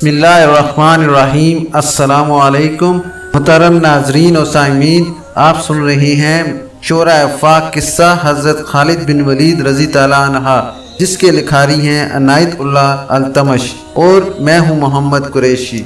بسم اللہ الرحمن الرحیم۔ السلام علیکم محترم ناظرین و سامعین، آپ سن رہے ہیں شعراء افاق قصہ حضرت خالد بن ولید رضی تعالیٰ عنہ، جس کے لکھاری ہیں عنایت اللہ التمش، اور میں ہوں محمد قریشی۔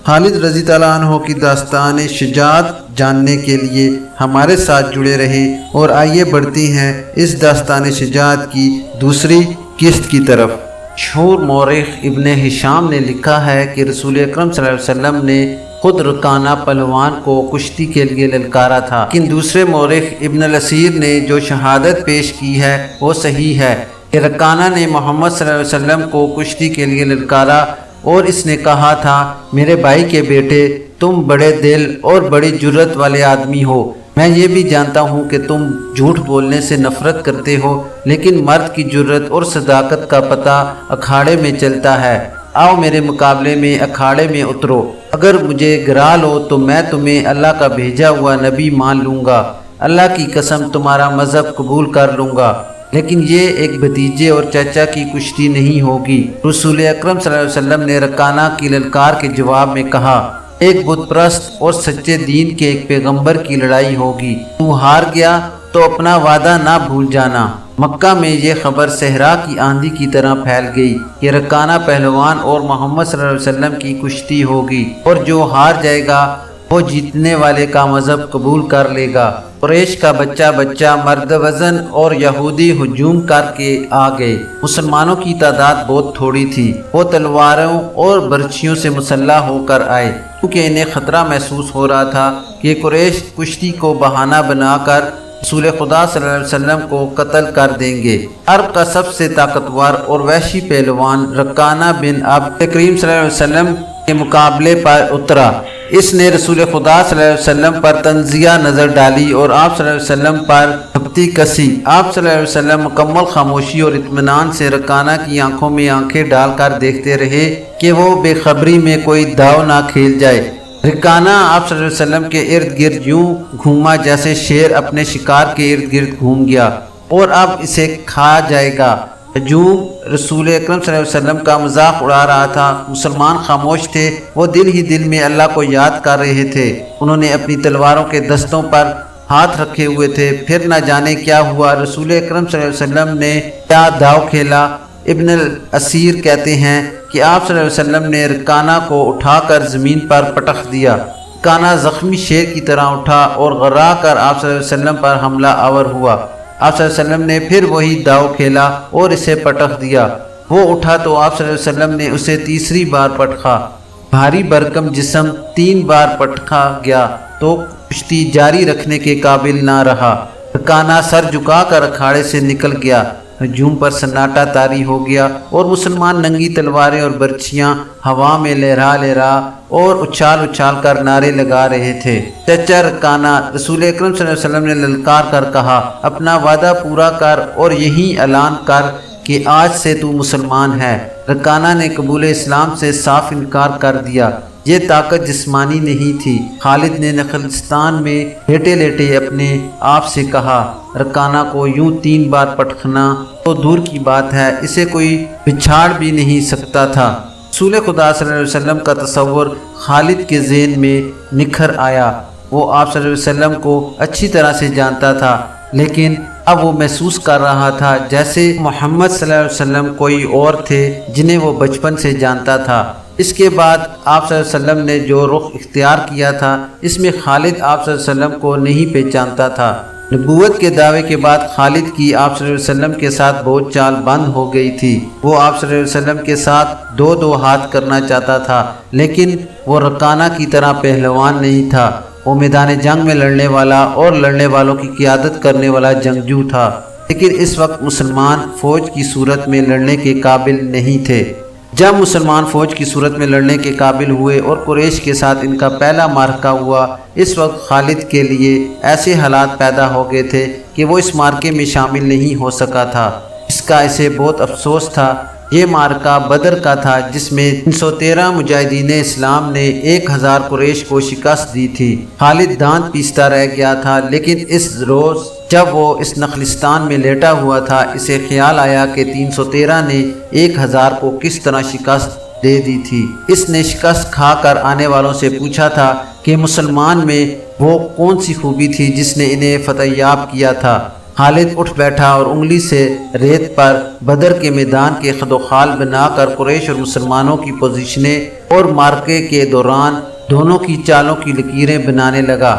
خالد رضی تعالیٰ عنہ کی داستان شجاعت جاننے کے لیے ہمارے ساتھ جڑے رہیں، اور آئیے بڑھتے ہیں اس داستان شجاعت کی دوسری قسط کی طرف۔ مشہور مورخ ابن ہشام نے لکھا ہے کہ رسول اکرم صلی اللہ علیہ وسلم نے خود رکانہ پہلوان کو کشتی کے لیے للکارا تھا، لیکن دوسرے مورخ ابن الاسیر نے جو شہادت پیش کی ہے وہ صحیح ہے کہ رکانہ نے محمد صلی اللہ علیہ وسلم کو کشتی کے لیے للکارا، اور اس نے کہا تھا، میرے بھائی کے بیٹے، تم بڑے دل اور بڑی جرت والے آدمی ہو۔ میں یہ بھی جانتا ہوں کہ تم جھوٹ بولنے سے نفرت کرتے ہو، لیکن مرد کی جرت اور صداقت کا پتہ اکھاڑے میں چلتا ہے۔ آؤ میرے مقابلے میں اکھاڑے میں اترو، اگر مجھے گرا لو تو میں تمہیں اللہ کا بھیجا ہوا نبی مان لوں گا، اللہ کی قسم تمہارا مذہب قبول کر لوں گا، لیکن یہ ایک بھتیجے اور چچا کی کشتی نہیں ہوگی۔ رسول اکرم صلی اللہ علیہ وسلم نے رکانہ کی للکار کے جواب میں کہا، ایک بت پرست اور سچے دین کے ایک پیغمبر کی لڑائی ہوگی، تو ہار گیا تو اپنا وعدہ نہ بھول جانا۔ مکہ میں یہ خبر صحرا کی آندھی کی طرح پھیل گئی کہ رکانہ پہلوان اور محمد صلی اللہ علیہ وسلم کی کشتی ہوگی، اور جو ہار جائے گا وہ جیتنے والے کا مذہب قبول کر لے گا۔ قریش کا بچہ بچہ مرد وزن اور یہودی ہجوم کر کے آ گئے۔ مسلمانوں کی تعداد بہت تھوڑی تھی، وہ تلواروں اور برچھیوں سے مسلح ہو کر آئے، کیونکہ انہیں خطرہ محسوس ہو رہا تھا کہ قریش کشتی کو بہانہ بنا کر رسول خدا صلی اللہ علیہ وسلم کو قتل کر دیں گے۔ عرب کا سب سے طاقتور اور وحشی پہلوان رکانہ بن عبد کریم صلی اللہ علیہ وسلم کے مقابلے پر اترا۔ اس نے رسول خدا صلی اللہ علیہ وسلم پر تنزیہ نظر ڈالی اور آپ صلی اللہ علیہ وسلم پر جھپٹی کسی۔ آپ صلی اللہ علیہ وسلم مکمل خاموشی اور اطمینان سے رکانہ کی آنکھوں میں آنکھیں ڈال کر دیکھتے رہے کہ وہ بے خبری میں کوئی داؤ نہ کھیل جائے۔ رکانہ آپ صلی اللہ علیہ وسلم کے ارد گرد یوں گھوما جیسے شیر اپنے شکار کے ارد گرد گھوم گیا اور اب اسے کھا جائے گا۔ ہجوم رسول اکرم صلی اللہ علیہ وسلم کا مذاق اڑا رہا تھا۔ مسلمان خاموش تھے، وہ دل ہی دل میں اللہ کو یاد کر رہے تھے۔ انہوں نے اپنی تلواروں کے دستوں پر ہاتھ رکھے ہوئے تھے، پھر نہ جانے کیا ہوا۔ رسول اکرم صلی اللہ علیہ وسلم نے کیا داؤ کھیلا۔ ابن الاسیر کہتے ہیں کہ آپ صلی اللہ علیہ وسلم نے رکانہ کو اٹھا کر زمین پر پٹخ دیا۔ رکانہ زخمی شیر کی طرح اٹھا اور غرا کر آپ صلی اللہ علیہ وسلم پر حملہ آور ہوا۔ آپ صلی اللہ علیہ وسلم نے پھر وہی داؤ کھیلا اور اسے پٹخ دیا۔ وہ اٹھا تو آپ صلی اللہ علیہ وسلم نے اسے تیسری بار پٹخا۔ بھاری بھرکم جسم 3 بار پٹخا گیا تو کشتی جاری رکھنے کے قابل نہ رہا۔ رکانہ سر جھکا کر اکھاڑے سے نکل گیا۔ ہجوم پر سناٹا طاری ہو گیا اور مسلمان ننگی تلواریں اور برچھیاں ہوا میں لہرا لہرا اور اچھال اچھال کر نعرے لگا رہے تھے۔ چچا رکانہ، رسول اکرم صلی اللہ علیہ وسلم نے للکار کر کہا، اپنا وعدہ پورا کر اور یہی اعلان کر کہ آج سے تو مسلمان ہے۔ رکانہ نے قبول اسلام سے صاف انکار کر دیا۔ یہ طاقت جسمانی نہیں تھی۔ خالد نے نخلستان میں لیٹے لیٹے اپنے آپ سے کہا، رکانہ کو یوں 3 بار پٹخنا تو دور کی بات ہے، اسے کوئی بچھاڑ بھی نہیں سکتا تھا۔ رسول خدا صلی اللہ علیہ وسلم کا تصور خالد کے ذہن میں نکھر آیا۔ وہ آپ صلی اللہ علیہ وسلم کو اچھی طرح سے جانتا تھا، لیکن اب وہ محسوس کر رہا تھا جیسے محمد صلی اللہ علیہ وسلم کوئی اور تھے جنہیں وہ بچپن سے جانتا تھا۔ اس کے بعد آپ صلی اللہ علیہ وسلم نے جو رخ اختیار کیا تھا، اس میں خالد آپ صلی اللہ علیہ وسلم کو نہیں پہچانتا تھا۔ نبوت کے دعوے کے بعد خالد کی آپ صلی اللہ علیہ وسلم کے ساتھ بہت چال بند ہو گئی تھی۔ وہ آپ صلی اللہ علیہ وسلم کے ساتھ 2 ہاتھ کرنا چاہتا تھا، لیکن وہ رکانہ کی طرح پہلوان نہیں تھا۔ وہ میدان جنگ میں لڑنے والا اور لڑنے والوں کی قیادت کرنے والا جنگجو تھا، لیکن اس وقت مسلمان فوج کی صورت میں لڑنے کے قابل نہیں تھے۔ جب مسلمان فوج کی صورت میں لڑنے کے قابل ہوئے اور قریش کے ساتھ ان کا پہلا معرکہ ہوا، اس وقت خالد کے لیے ایسے حالات پیدا ہو گئے تھے کہ وہ اس معرکے میں شامل نہیں ہو سکا تھا۔ اس کا اسے بہت افسوس تھا۔ یہ معرکہ بدر کا تھا، جس میں 313 مجاہدین اسلام نے 1000 قریش کو شکست دی تھی۔ خالد دانت پیستا رہ گیا تھا، لیکن اس روز جب وہ اس نخلستان میں لیٹا ہوا تھا، اسے خیال آیا کہ 313 نے 1000 کو کس طرح شکست دے دی تھی۔ اس نے شکست کھا کر آنے والوں سے پوچھا تھا کہ مسلمان میں وہ کون سی خوبی تھی جس نے انہیں فتح یاب کیا تھا۔ خالد اٹھ بیٹھا اور انگلی سے ریت پر بدر کے میدان کے خد و خال بنا کر قریش اور مسلمانوں کی پوزیشنیں اور مارکے کے دوران دونوں کی چالوں کی لکیریں بنانے لگا۔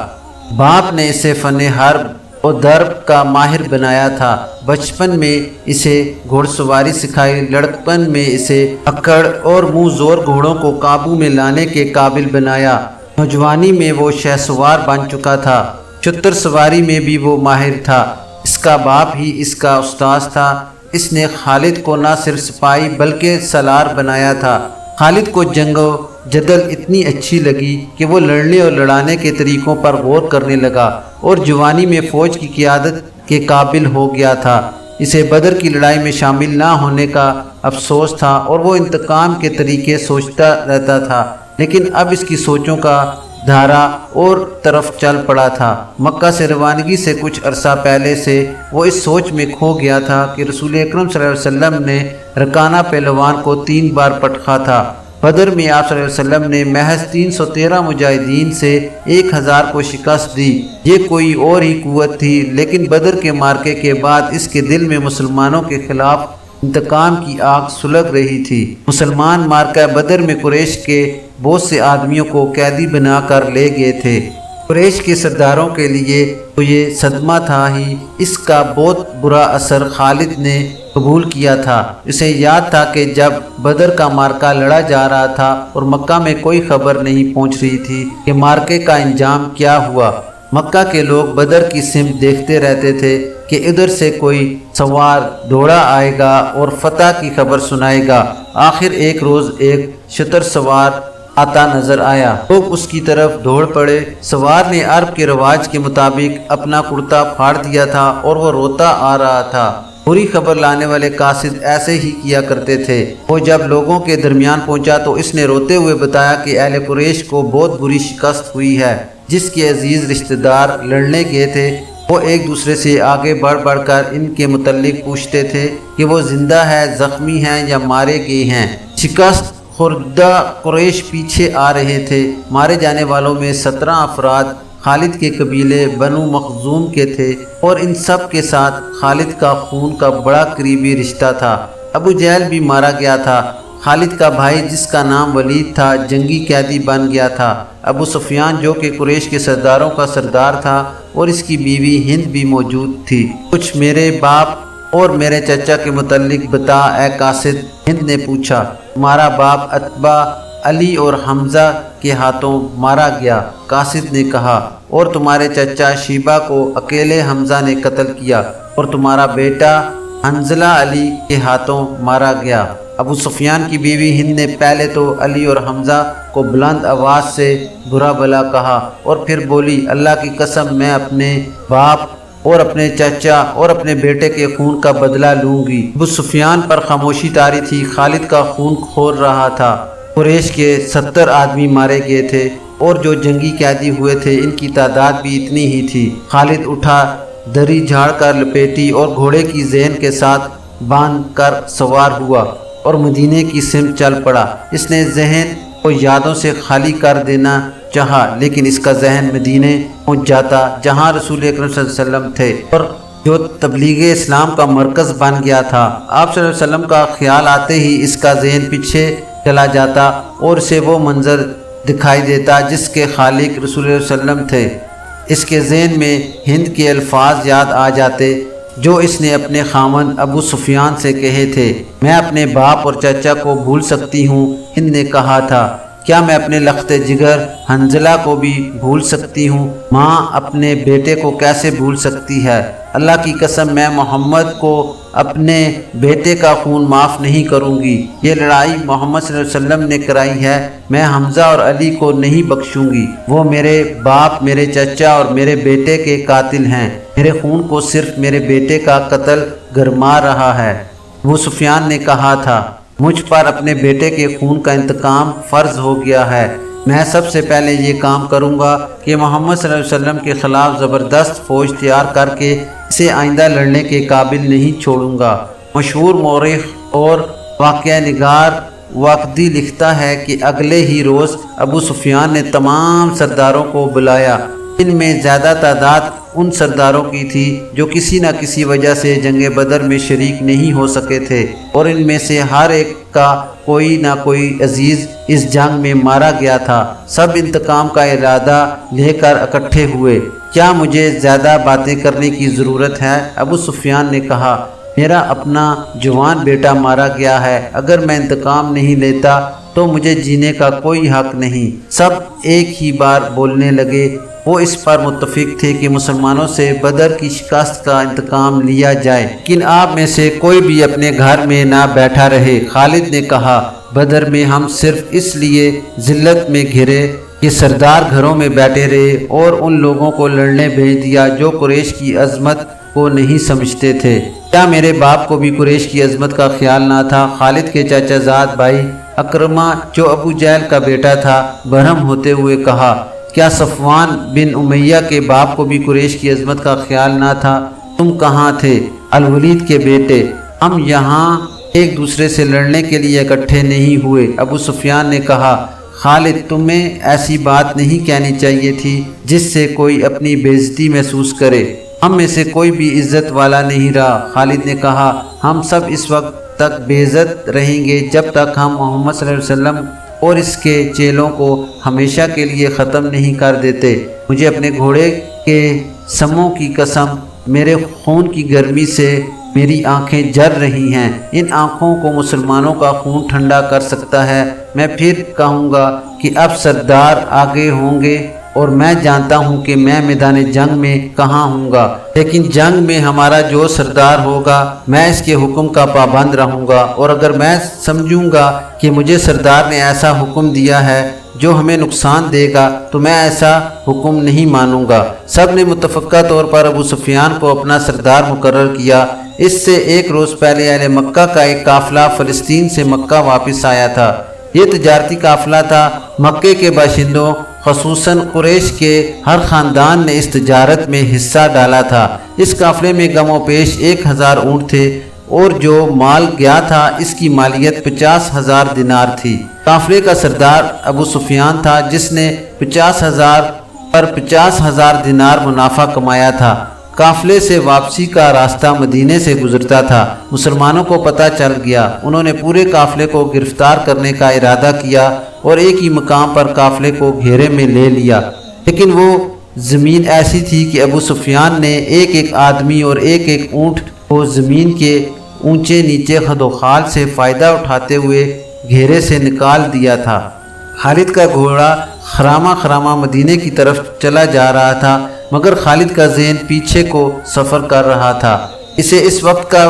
باپ نے اسے فن حرب اور ضرب کا ماہر بنایا تھا۔ بچپن میں اسے گھوڑ سواری سکھائی، لڑکپن میں اسے اکڑ اور منہ زور گھوڑوں کو قابو میں لانے کے قابل بنایا۔ نوجوانی میں وہ شہ سوار بن چکا تھا، چتر سواری میں بھی وہ ماہر تھا۔ اس کا باپ ہی اس کا استاذ تھا۔ اس نے خالد کو نہ صرف سپاہی بلکہ سالار بنایا تھا۔ خالد کو جنگ و جدل اتنی اچھی لگی کہ وہ لڑنے اور لڑانے کے طریقوں پر غور کرنے لگا اور جوانی میں فوج کی قیادت کے قابل ہو گیا تھا۔ اسے بدر کی لڑائی میں شامل نہ ہونے کا افسوس تھا اور وہ انتقام کے طریقے سوچتا رہتا تھا، لیکن اب اس کی سوچوں کا دھارا اور طرف چل پڑا تھا۔ مکہ سے روانگی سے کچھ عرصہ پہلے سے وہ اس سوچ میں کھو گیا تھا کہ رسول اکرم صلی اللہ علیہ وسلم نے رکانہ پہلوان کو 3 بار پٹخا تھا۔ بدر میں آپ صلی اللہ علیہ وسلم نے محض 313 مجاہدین سے 1000 کو شکست دی۔ یہ کوئی اور ہی قوت تھی، لیکن بدر کے مارکے کے بعد اس کے دل میں مسلمانوں کے خلاف انتقام کی آگ سلگ رہی تھی۔ مسلمان مارکہ بدر میں قریش کے بہت سے آدمیوں کو قیدی بنا کر لے گئے تھے۔ قریش کے سرداروں کے لیے تو یہ صدمہ تھا ہی، اس کا بہت برا اثر خالد نے قبول کیا تھا۔ اسے یاد تھا کہ جب بدر کا مارکہ لڑا جا رہا تھا اور مکہ میں کوئی خبر نہیں پہنچ رہی تھی کہ مارکے کا انجام کیا ہوا، مکہ کے لوگ بدر کی سمت دیکھتے رہتے تھے کہ ادھر سے کوئی سوار دوڑا آئے گا اور فتح کی خبر سنائے گا۔ آخر ایک روز ایک شتر سوار آتا نظر آیا، لوگ اس کی طرف دوڑ پڑے۔ سوار نے عرب کے رواج کے مطابق اپنا کرتا پھاڑ دیا تھا اور وہ روتا آ رہا تھا۔ بری خبر لانے والے قاصد ایسے ہی کیا کرتے تھے۔ وہ جب لوگوں کے درمیان پہنچا تو اس نے روتے ہوئے بتایا کہ اہل قریش کو بہت بری شکست ہوئی ہے۔ جس کے عزیز رشتہ دار لڑنے گئے تھے وہ ایک دوسرے سے آگے بڑھ بڑھ کر ان کے متعلق پوچھتے تھے کہ وہ زندہ ہے، زخمی ہیں یا مارے گئے ہیں۔ شکست خوردہ قریش پیچھے آ رہے تھے۔ مارے جانے والوں میں 17 افراد خالد کے قبیلے بنو مخزوم کے تھے اور ان سب کے ساتھ خالد کا خون کا بڑا قریبی رشتہ تھا۔ ابو جہل بھی مارا گیا تھا۔ خالد کا بھائی جس کا نام ولید تھا جنگی قیدی بن گیا تھا۔ ابو سفیان جو کہ قریش کے سرداروں کا سردار تھا اور اس کی بیوی ہند بھی موجود تھی۔ کچھ میرے باپ اور میرے چچا کے متعلق بتا اے قاصد، ہند نے پوچھا۔ تمہارا باپ عتبہ، علی اور حمزہ کے ہاتھوں مارا گیا، قاصد نے کہا، اور تمہارے چچا شیبہ کو اکیلے حمزہ نے قتل کیا اور تمہارا بیٹا حنظلہ علی کے ہاتھوں مارا گیا۔ ابو سفیان کی بیوی ہند نے پہلے تو علی اور حمزہ کو بلند آواز سے برا بھلا کہا اور پھر بولی، اللہ کی قسم میں اپنے باپ اور اپنے چچا اور اپنے بیٹے کے خون کا بدلہ لوں گی۔ ابو سفیان پر خاموشی طاری تھی۔ خالد کا خون کھور رہا تھا۔ قریش کے 70 آدمی مارے گئے تھے اور جو جنگی قیدی ہوئے تھے ان کی تعداد بھی اتنی ہی تھی۔ خالد اٹھا، دری جھاڑ کر لپیٹی اور گھوڑے کی ذہن کے ساتھ باندھ کر سوار ہوا اور مدینے کی سمت چل پڑا۔ اس نے ذہن کو یادوں سے خالی کر دینا چاہا، لیکن اس کا ذہن مدینے پہنچ جاتا جہاں رسول اکرم صلی اللہ علیہ وسلم تھے اور جو تبلیغ اسلام کا مرکز بن گیا تھا۔ آپ صلی اللہ علیہ وسلم کا خیال آتے ہی اس کا ذہن پیچھے چلا جاتا اور اسے وہ منظر دکھائی دیتا جس کے خالق رسول اللہ علیہ وسلم تھے۔ اس کے ذہن میں ہند کے الفاظ یاد آ جاتے جو اس نے اپنے خاوند ابو سفیان سے کہے تھے، میں اپنے باپ اور چچا کو بھول سکتی ہوں۔ ہند نے کہا تھا، کیا میں اپنے لخت جگر حنظلہ کو بھی بھول سکتی ہوں؟ ماں اپنے بیٹے کو کیسے بھول سکتی ہے؟ اللہ کی قسم میں محمد کو اپنے بیٹے کا خون معاف نہیں کروں گی۔ یہ لڑائی محمد صلی اللہ علیہ وسلم نے کرائی ہے، میں حمزہ اور علی کو نہیں بخشوں گی۔ وہ میرے باپ، میرے چچا اور میرے بیٹے کے قاتل ہیں۔ میرے خون کو صرف میرے بیٹے کا قتل گرما رہا ہے۔ ابو سفیان نے کہا تھا، مجھ پر اپنے بیٹے کے خون کا انتقام فرض ہو گیا ہے۔ میں سب سے پہلے یہ کام کروں گا کہ محمد صلی اللہ علیہ وسلم کے خلاف زبردست فوج تیار کر کے اسے آئندہ لڑنے کے قابل نہیں چھوڑوں گا۔ مشہور مورخ اور واقعہ نگار واقدی لکھتا ہے کہ اگلے ہی روز ابو سفیان نے تمام سرداروں کو بلایا۔ ان میں زیادہ تعداد ان سرداروں کی تھی جو کسی نہ کسی وجہ سے جنگ بدر میں شریک نہیں ہو سکے تھے، اور ان میں سے ہر ایک کا کوئی نہ کوئی عزیز اس جنگ میں مارا گیا تھا۔ سب انتقام کا ارادہ لے کر اکٹھے ہوئے۔ کیا مجھے زیادہ باتیں کرنے کی ضرورت ہے؟ ابو سفیان نے کہا، میرا اپنا جوان بیٹا مارا گیا ہے، اگر میں انتقام نہیں لیتا تو مجھے جینے کا کوئی حق نہیں۔ سب ایک ہی بار بولنے لگے۔ وہ اس پر متفق تھے کہ مسلمانوں سے بدر کی شکست کا انتقام لیا جائے، لیکن آپ میں سے کوئی بھی اپنے گھر میں نہ بیٹھا رہے۔ خالد نے کہا، بدر میں ہم صرف اس لیے ذلت میں گھرے کہ سردار گھروں میں بیٹھے رہے اور ان لوگوں کو لڑنے بھیج دیا جو قریش کی عظمت کو نہیں سمجھتے تھے۔ کیا میرے باپ کو بھی قریش کی عظمت کا خیال نہ تھا؟ خالد کے چچا زاد بھائی اکرمہ جو ابو جہل کا بیٹا تھا برہم ہوتے ہوئے کہا، کیا صفوان بن امیہ کے باپ کو بھی قریش کی عظمت کا خیال نہ تھا؟ تم کہاں تھے الولید کے بیٹے؟ ہم یہاں ایک دوسرے سے لڑنے کے لیے اکٹھے نہیں ہوئے۔ ابو سفیان نے کہا، خالد تمہیں ایسی بات نہیں کہنی چاہیے تھی جس سے کوئی اپنی بے عزتی محسوس کرے۔ ہم میں سے کوئی بھی عزت والا نہیں رہا۔ خالد نے کہا، ہم سب اس وقت تک بے عزت رہیں گے جب تک ہم محمد صلی اللہ علیہ وسلم اور اس کے چیلوں کو ہمیشہ کے لیے ختم نہیں کر دیتے۔ مجھے اپنے گھوڑے کے سموں کی قسم، میرے خون کی گرمی سے میری آنکھیں جل رہی ہیں۔ ان آنکھوں کو مسلمانوں کا خون ٹھنڈا کر سکتا ہے۔ میں پھر کہوں گا کہ اب سردار آگے ہوں گے اور میں جانتا ہوں کہ میں میدان جنگ میں کہاں ہوں گا، لیکن جنگ میں ہمارا جو سردار ہوگا میں اس کے حکم کا پابند رہوں گا، اور اگر میں سمجھوں گا کہ مجھے سردار نے ایسا حکم دیا ہے جو ہمیں نقصان دے گا تو میں ایسا حکم نہیں مانوں گا۔ سب نے متفقہ طور پر ابو سفیان کو اپنا سردار مقرر کیا۔ اس سے ایک روز پہلے اہل مکہ کا ایک قافلہ فلسطین سے مکہ واپس آیا تھا۔ یہ تجارتی قافلہ تھا۔ مکے کے باشندوں خصوصاً قریش کے ہر خاندان نے اس تجارت میں حصہ ڈالا تھا۔ اس قافلے میں گم و پیش 1000 اونٹ تھے اور جو مال گیا تھا اس کی مالیت 50,000 دینار تھی۔ قافلے کا سردار ابو سفیان تھا جس نے 50,000 پر 50,000 دینار منافع کمایا تھا۔ قافلے سے واپسی کا راستہ مدینے سے گزرتا تھا۔ مسلمانوں کو پتہ چل گیا۔ انہوں نے پورے قافلے کو گرفتار کرنے کا ارادہ کیا اور ایک ہی مقام پر قافلے کو گھیرے میں لے لیا، لیکن وہ زمین ایسی تھی کہ ابو سفیان نے ایک ایک آدمی اور ایک ایک اونٹ کو زمین کے اونچے نیچے خد و خال سے فائدہ اٹھاتے ہوئے گھیرے سے نکال دیا تھا۔ خالد کا گھوڑا خرامہ خرامہ مدینے کی طرف چلا جا رہا تھا، مگر خالد کا ذہن پیچھے کو سفر کر رہا تھا۔ اسے اس وقت کا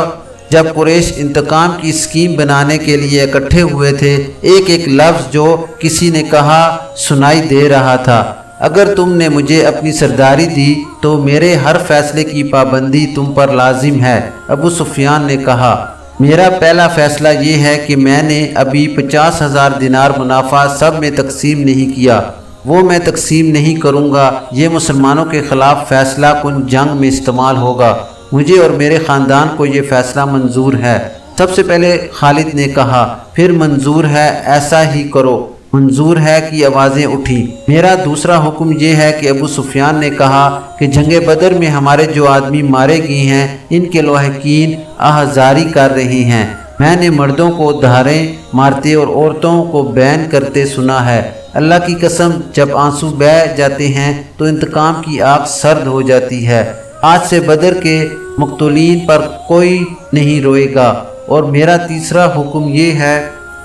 جب قریش انتقام کی اسکیم بنانے کے لیے اکٹھے ہوئے تھے ایک ایک لفظ جو کسی نے کہا سنائی دے رہا تھا، اگر تم نے مجھے اپنی سرداری دی تو میرے ہر فیصلے کی پابندی تم پر لازم ہے۔ ابو سفیان نے کہا، میرا پہلا فیصلہ یہ ہے کہ میں نے ابھی 50,000 دینار منافع سب میں تقسیم نہیں کیا، وہ میں تقسیم نہیں کروں گا، یہ مسلمانوں کے خلاف فیصلہ کن جنگ میں استعمال ہوگا۔ مجھے اور میرے خاندان کو یہ فیصلہ منظور ہے۔ سب سے پہلے خالد نے کہا، پھر منظور ہے، ایسا ہی کرو۔ منظور ہے کی آوازیں اٹھیں۔ میرا دوسرا حکم یہ ہے کہ ابو سفیان نے کہا کہ جنگ بدر میں ہمارے جو آدمی مارے گئے ہیں ان کے لواحقین آہذاری کر رہے ہیں۔ میں نے مردوں کو دھاریں مارتے اور عورتوں کو بین کرتے سنا ہے۔ اللہ کی قسم جب آنسو بہہ جاتے ہیں تو انتقام کی آگ سرد ہو جاتی ہے۔ آج سے بدر کے مقتولین پر کوئی نہیں روئے گا۔ اور میرا تیسرا حکم یہ ہے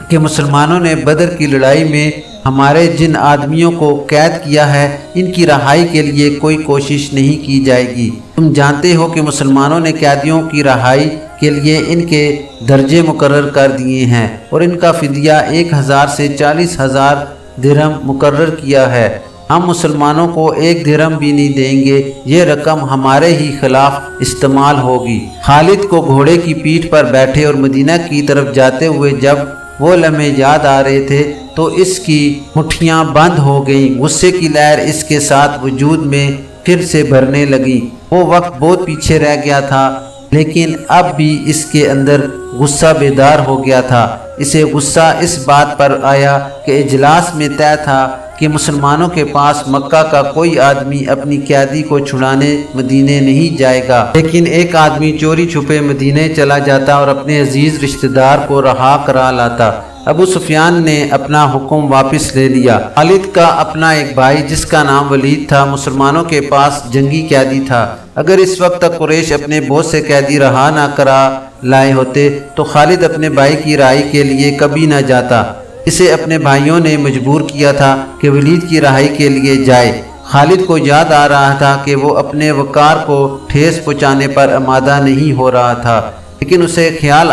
کہ مسلمانوں نے بدر کی لڑائی میں ہمارے جن آدمیوں کو قید کیا ہے ان کی رہائی کے لیے کوئی کوشش نہیں کی جائے گی۔ تم جانتے ہو کہ مسلمانوں نے قیدیوں کی رہائی کے لیے ان کے درجے مقرر کر دیے ہیں اور ان کا فدیہ 1000 سے 40,000 درہم مقرر کیا ہے۔ ہم مسلمانوں کو 1 درہم بھی نہیں دیں گے، یہ رقم ہمارے ہی خلاف استعمال ہوگی۔ خالد کو گھوڑے کی پیٹھ پر بیٹھے اور مدینہ کی طرف جاتے ہوئے جب وہ لمحے یاد آ رہے تھے تو اس کی مٹھیاں بند ہو گئیں۔ غصے کی لہر اس کے ساتھ وجود میں پھر سے بھرنے لگی۔ وہ وقت بہت پیچھے رہ گیا تھا لیکن اب بھی اس کے اندر غصہ بیدار ہو گیا تھا۔ اسے غصہ اس بات پر آیا کہ اجلاس میں طے تھا کہ مسلمانوں کے پاس مکہ کا کوئی آدمی اپنی قیادی کو چھڑانے مدینے نہیں جائے گا، لیکن ایک آدمی چوری چھپے مدینے چلا جاتا اور اپنے عزیز رشتہ دار کو رہا کرا لاتا۔ ابو سفیان نے اپنا حکم واپس لے لیا۔ خالد کا اپنا ایک بھائی جس کا نام ولید تھا مسلمانوں کے پاس جنگی قیدی تھا۔ اگر اس وقت تک قریش اپنے بہت سے قیدی رہا نہ کرا لائے ہوتے تو خالد اپنے بھائی کی رہائی کے لیے کبھی نہ جاتا۔ اسے اپنے بھائیوں نے مجبور کیا تھا کہ ولید کی رہائی کے لیے جائے۔ خالد کو یاد آ رہا تھا کہ وہ اپنے وقار کو ٹھیس پہنچانے پر آمادہ نہیں ہو رہا تھا، لیکن اسے خیال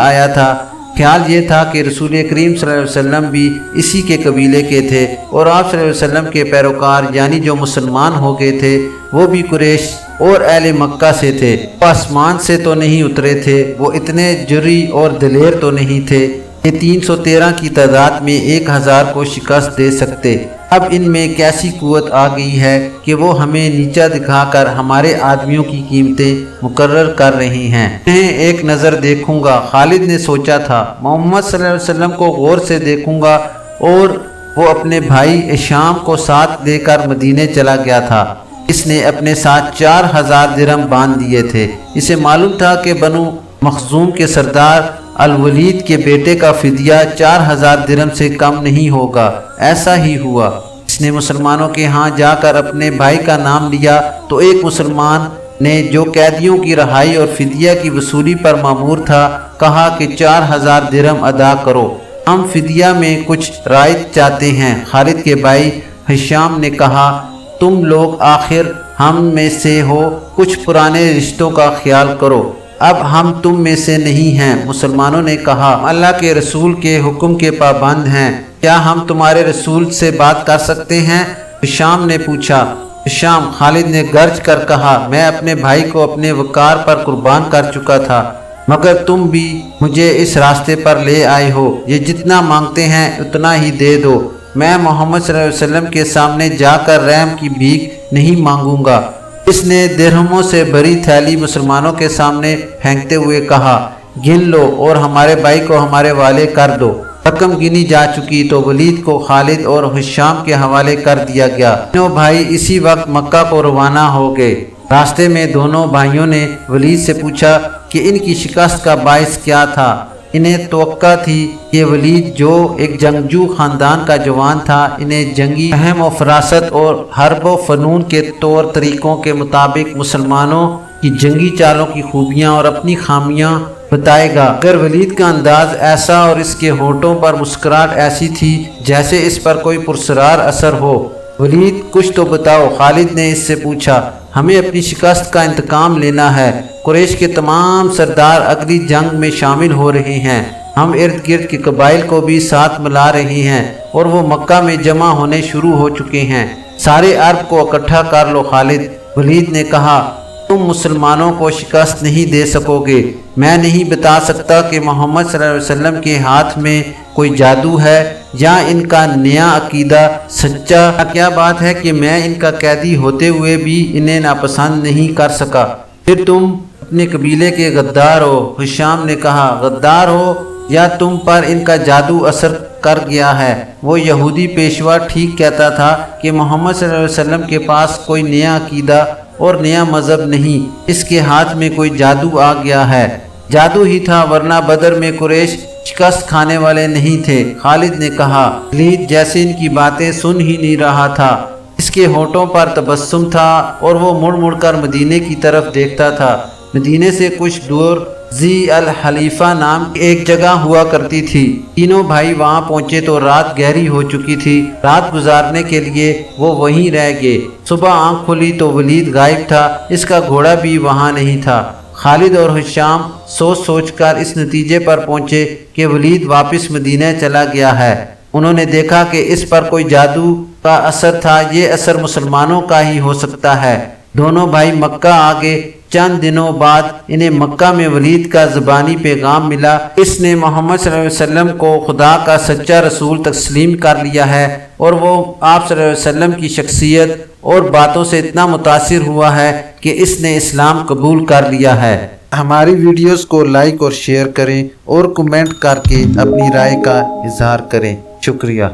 یہ تھا کہ رسول کریم صلی اللہ علیہ وسلم بھی اسی کے قبیلے کے تھے اور آپ صلی اللہ علیہ وسلم کے پیروکار یعنی جو مسلمان ہو گئے تھے وہ بھی قریش اور اہل مکہ سے تھے۔ وہ آسمان سے تو نہیں اترے تھے، وہ اتنے جری اور دلیر تو نہیں تھے کہ 313 کی تعداد میں 1000 کو شکست دے سکتے۔ اب ان میں کیسی قوت آ گئی ہے کہ وہ ہمیں نیچا دکھا کر ہمارے آدمیوں کی قیمتیں مقرر کر رہے ہیں۔ انہیں ایک نظر دیکھوں گا، خالد نے سوچا تھا۔ محمد صلی اللہ علیہ وسلم کو غور سے دیکھوں گا، اور وہ اپنے بھائی ہشام کو ساتھ لے کر مدینے چلا گیا تھا۔ اس نے اپنے ساتھ 4000 درہم باندھ دیے تھے۔ اسے معلوم تھا کہ بنو مخزوم کے سردار الولید کے بیٹے کا فدیہ 4000 درہم سے کم نہیں ہوگا۔ ایسا ہی ہوا۔ اس نے مسلمانوں کے ہاں جا کر اپنے بھائی کا نام لیا تو ایک مسلمان نے جو قیدیوں کی رہائی اور فدیہ کی وصولی پر مامور تھا کہا کہ 4000 درہم ادا کرو، ہم فدیہ میں کچھ رعایت چاہتے ہیں۔ خالد کے بھائی ہشام نے کہا تم لوگ آخر ہم میں سے ہو، کچھ پرانے رشتوں کا خیال کرو، اب ہم تم میں سے نہیں ہیں۔ مسلمانوں نے کہا اللہ کے رسول کے حکم کے پابند ہیں، کیا ہم تمہارے رسول سے بات کر سکتے ہیں؟ ہشام نے پوچھا۔ ہشام، خالد نے گرج کر کہا، میں اپنے بھائی کو اپنے وقار پر قربان کر چکا تھا، مگر تم بھی مجھے اس راستے پر لے آئے ہو، یہ جتنا مانگتے ہیں اتنا ہی دے دو۔ میں محمد صلی اللہ علیہ وسلم کے سامنے جا کر رحم کی بھیک نہیں مانگوں گا۔ اس نے درہموں سے بھری تھیلی مسلمانوں کے سامنے پھینکتے ہوئے کہا گن لو اور ہمارے بھائی کو ہمارے حوالے کر دو۔ رقم گنی جا چکی تو ولید کو خالد اور ہشام کے حوالے کر دیا گیا۔ دونوں بھائی اسی وقت مکہ کو روانہ ہو گئے۔ راستے میں دونوں بھائیوں نے ولید سے پوچھا کہ ان کی شکست کا باعث کیا تھا۔ انہیں توقع تھی کہ ولید جو ایک جنگجو خاندان کا جوان تھا، انہیں جنگی فہم و فراست اور حرب و فنون کے طور طریقوں کے مطابق مسلمانوں کی جنگی چالوں کی خوبیاں اور اپنی خامیاں بتائے گا۔ اگر ولید کا انداز ایسا اور اس کے ہونٹوں پر مسکراہٹ ایسی تھی جیسے اس پر کوئی پرسرار اثر ہو۔ ولید کچھ تو بتاؤ، خالد نے اس سے پوچھا۔ ہمیں اپنی شکست کا انتقام لینا ہے۔ قریش کے تمام سردار اگلی جنگ میں شامل ہو رہے ہیں، ہم ارد گرد کے قبائل کو بھی ساتھ ملا رہے ہیں اور وہ مکہ میں جمع ہونے شروع ہو چکے ہیں۔ سارے عرب کو اکٹھا کر لو خالد۔ ولید نے کہا تم مسلمانوں کو شکست نہیں دے سکو گے۔ میں نہیں بتا سکتا کہ محمد صلی اللہ علیہ وسلم کے ہاتھ میں کوئی جادو ہے یا ان کا نیا عقیدہ سچا۔ کیا بات ہے کہ میں ان کا قیدی ہوتے ہوئے بھی انہیں ناپسند نہیں کر سکا۔ پھر تم اپنے قبیلے کے غدار ہو۔ ہشام نے کہا غدار ہو یا تم پر ان کا جادو اثر کر گیا ہے۔ وہ یہودی پیشوا ٹھیک کہتا تھا کہ محمد صلی اللہ علیہ وسلم کے پاس کوئی نیا عقیدہ اور نیا مذہب نہیں، اس کے ہاتھ میں کوئی جادو آ گیا ہے۔ جادو ہی تھا، ورنہ بدر میں قریش شکست کھانے والے نہیں تھے۔ خالد نے کہا ولید جیسے ان کی باتیں سن ہی نہیں رہا تھا، اس کے ہونٹوں پر تبسم تھا اور وہ مڑ مڑ کر مدینے کی طرف دیکھتا تھا۔ مدینے سے کچھ دور ذی الحلیفہ نام کی ایک جگہ ہوا کرتی تھی۔ تینوں بھائی وہاں پہنچے تو رات گہری ہو چکی تھی۔ رات گزارنے کے لیے وہ وہیں رہ گئے۔ صبح آنکھ کھلی تو ولید غائب تھا، اس کا گھوڑا بھی وہاں نہیں تھا۔ خالد اور ہشام سوچ سوچ کر اس نتیجے پر پہنچے کہ ولید واپس مدینہ چلا گیا ہے۔ انہوں نے دیکھا کہ اس پر کوئی جادو کا اثر تھا، یہ اثر مسلمانوں کا ہی ہو سکتا ہے۔ دونوں بھائی مکہ آ گئے۔ چند دنوں بعد انہیں مکہ میں ولید کا زبانی پیغام ملا، اس نے محمد صلی اللہ علیہ وسلم کو خدا کا سچا رسول تسلیم کر لیا ہے اور وہ آپ صلی اللہ علیہ وسلم کی شخصیت اور باتوں سے اتنا متاثر ہوا ہے کہ اس نے اسلام قبول کر لیا ہے۔ ہماری ویڈیوز کو لائک اور شیئر کریں اور کمنٹ کر کے اپنی رائے کا اظہار کریں۔ شکریہ۔